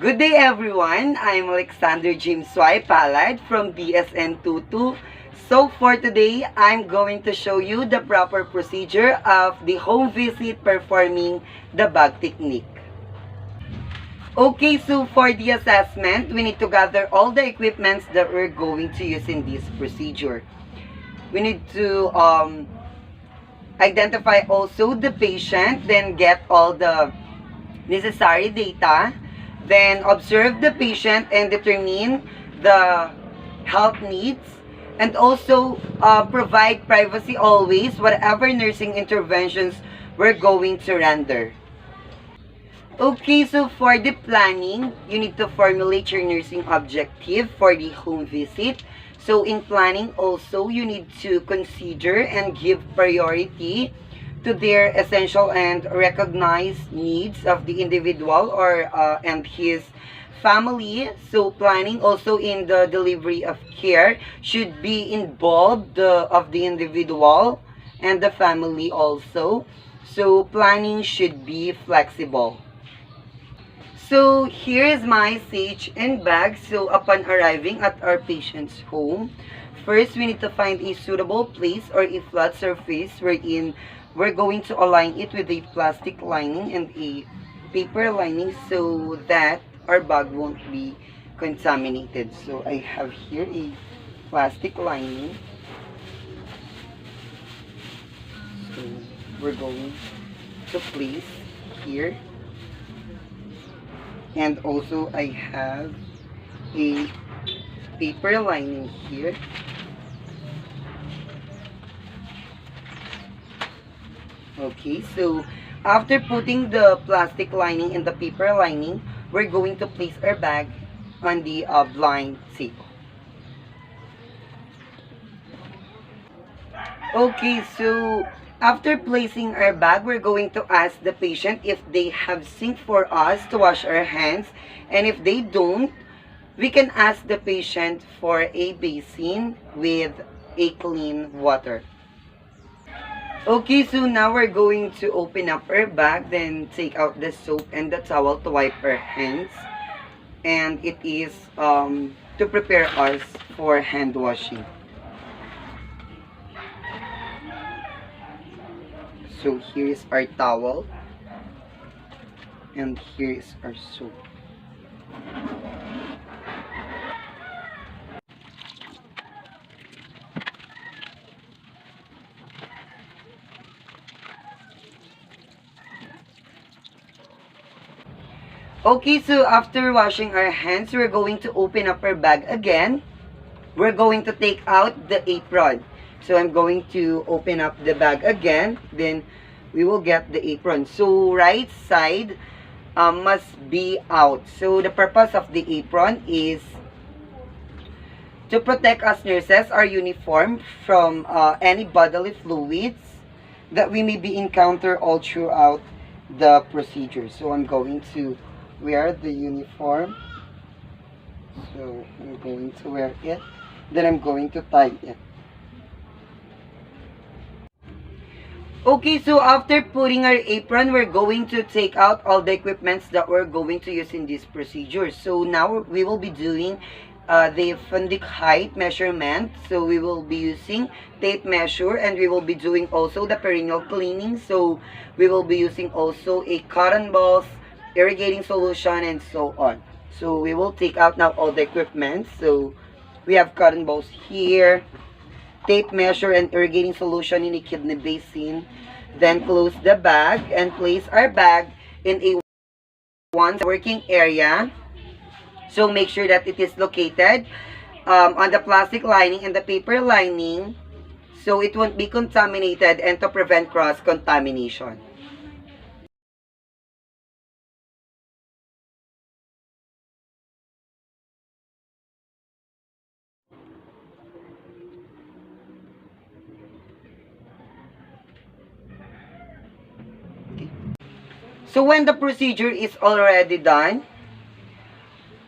Good day everyone, I'm Alexander James Y. Palad from DSN22. So for today, I'm going to show you the proper procedure of the home visit performing the bag technique. Okay, so for the assessment, we need to gather all the equipments that we're going to use in this procedure. We need to identify also the patient, then get all the necessary data, then observe the patient and determine the health needs, and also provide privacy always whatever nursing interventions we're going to render. Okay, so for the planning, you need to formulate your nursing objective for the home visit. So in planning also, you need to consider and give priority to their essential and recognized needs of the individual or and his family. So planning also in the delivery of care should be involved of the individual and the family also. So planning should be flexible. So here is my sage and bag. So upon arriving at our patient's home, first we need to find a suitable place or a flat surface wherein we're going to align it with a plastic lining and a paper lining so that our bag won't be contaminated. So I have here a plastic lining. So we're going to place here. And also I have a paper lining here. Okay, so after putting the plastic lining and the paper lining, we're going to place our bag on the blind table. Okay, so after placing our bag, we're going to ask the patient if they have sink for us to wash our hands. And if they don't, we can ask the patient for a basin with a clean water. Okay, so now we're going to open up our bag, then take out the soap and the towel to wipe our hands. And it is to prepare us for hand washing. So here is our towel and here is our soap. Okay, so after washing our hands, we're going to open up our bag again. We're going to take out the apron. So I'm going to open up the bag again. Then we will get the apron. So right side must be out. So the purpose of the apron is to protect us nurses, our uniform, from any bodily fluids that we may be encounter all throughout the procedure. So I'm going to wear the uniform. So I'm going to wear it. Then I'm going to tie it. Okay, so after putting our apron, we're going to take out all the equipments that we're going to use in this procedure. So now we will be doing the fundic height measurement. So we will be using tape measure and we will be doing also the perineal cleaning. So we will be using also a cotton balls, irrigating solution, and so on. So we will take out now all the equipment. So we have cotton balls here, tape measure and irrigating solution in a kidney basin. Then close the bag and place our bag in a one working area. So make sure that it is located on the plastic lining and the paper lining so it won't be contaminated and to prevent cross-contamination. So when the procedure is already done,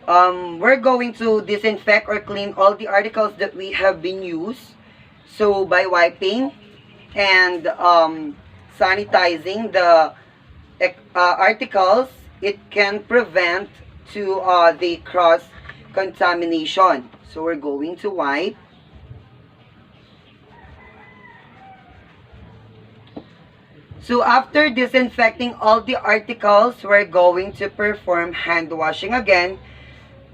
we're going to disinfect or clean all the articles that we have been used. So by wiping and sanitizing the articles, it can prevent to the cross-contamination. So we're going to wipe. So after disinfecting all the articles, we're going to perform hand washing again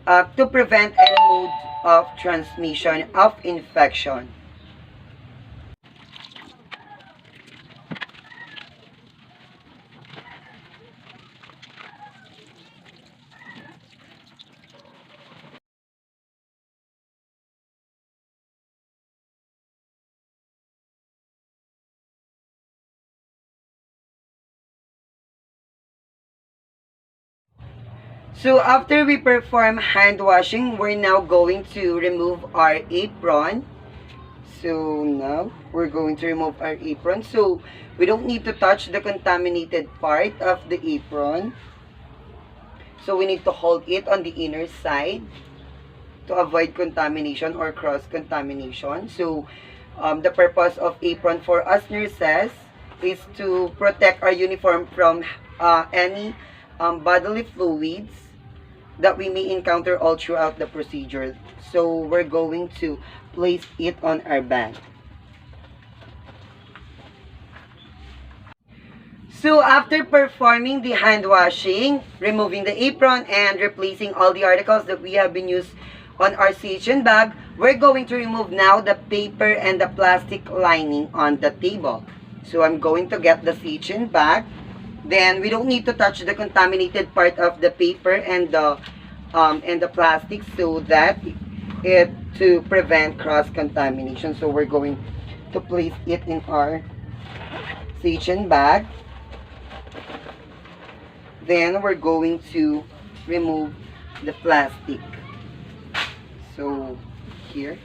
to prevent any mode of transmission of infection. So after we perform hand washing, we're now going to remove our apron. So now we're going to remove our apron. So we don't need to touch the contaminated part of the apron. So we need to hold it on the inner side to avoid contamination or cross-contamination. So the purpose of apron for us nurses is to protect our uniform from any bodily fluids that we may encounter all throughout the procedure. So we're going to place it on our bag. So after performing the hand washing, removing the apron, and replacing all the articles that we have been used on our CHN bag, we're going to remove now the paper and the plastic lining on the table. So I'm going to get the CHN bag. Then we don't need to touch the contaminated part of the paper and the plastic, so that to prevent cross-contamination. So we're going to place it in our CHN bag. Then we're going to remove the plastic. So here.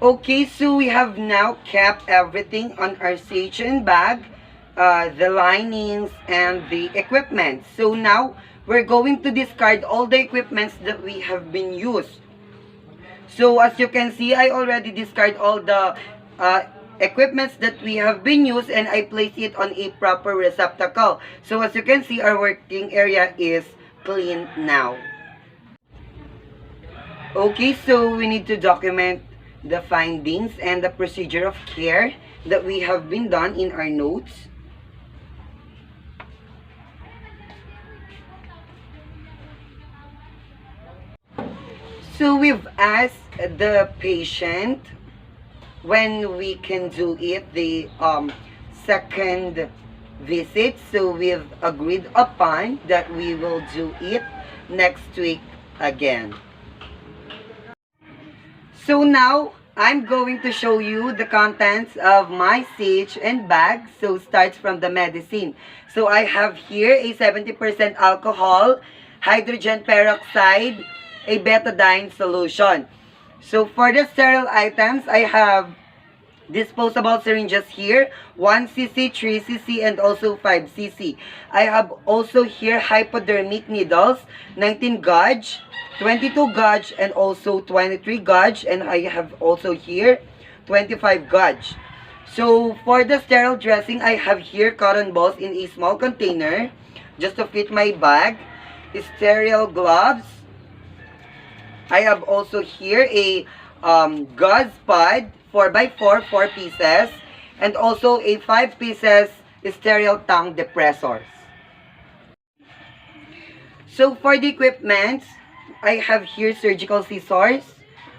Okay, so we have now kept everything on our CHN bag, the linings and the equipment. So now we're going to discard all the equipments that we have been used. So as you can see, I already discard all the equipments that we have been used, and I place it on a proper receptacle. So as you can see, our working area is clean now. Okay, so we need to document the findings and the procedure of care that we have been done in our notes. So we've asked the patient when we can do it, the second visit. So we've agreed upon that we will do it next week again. So now, I'm going to show you the contents of my CHN bag. So starts from the medicine. So I have here a 70% alcohol, hydrogen peroxide, a betadine solution. So for the sterile items, I have disposable syringes here, 1cc, 3cc, and also 5cc. I have also here hypodermic needles, 19 gauge, 22 gauge, and also 23 gauge, and I have also here 25 gauge. So for the sterile dressing, I have here cotton balls in a small container just to fit my bag, sterile gloves. I have also here a gauze pad 4x4, 4 pieces, and also a 5 pieces sterile tongue depressors. So for the equipment, I have here surgical scissors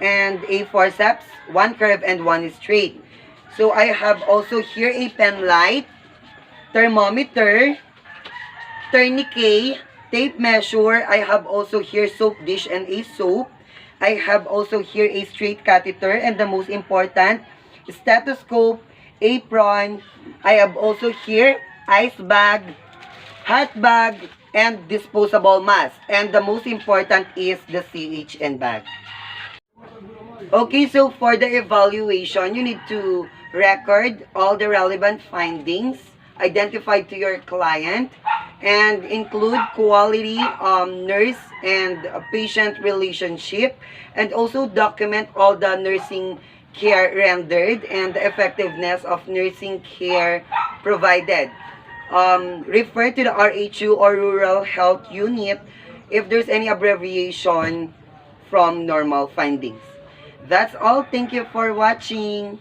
and a forceps, one curved and one straight. So I have also here a pen light, thermometer, tourniquet, tape measure. I have also here soap dish and a soap. I have also here a straight catheter, and the most important, stethoscope, apron. I have also here ice bag, hot bag, and disposable mask. And the most important is the CHN bag. Okay, so for the evaluation, you need to record all the relevant findings identified to your client, and include quality nurse and patient relationship, and also document all the nursing care rendered and the effectiveness of nursing care provided. Refer to the RHU or Rural Health Unit if there's any abbreviation from normal findings. That's all. Thank you for watching.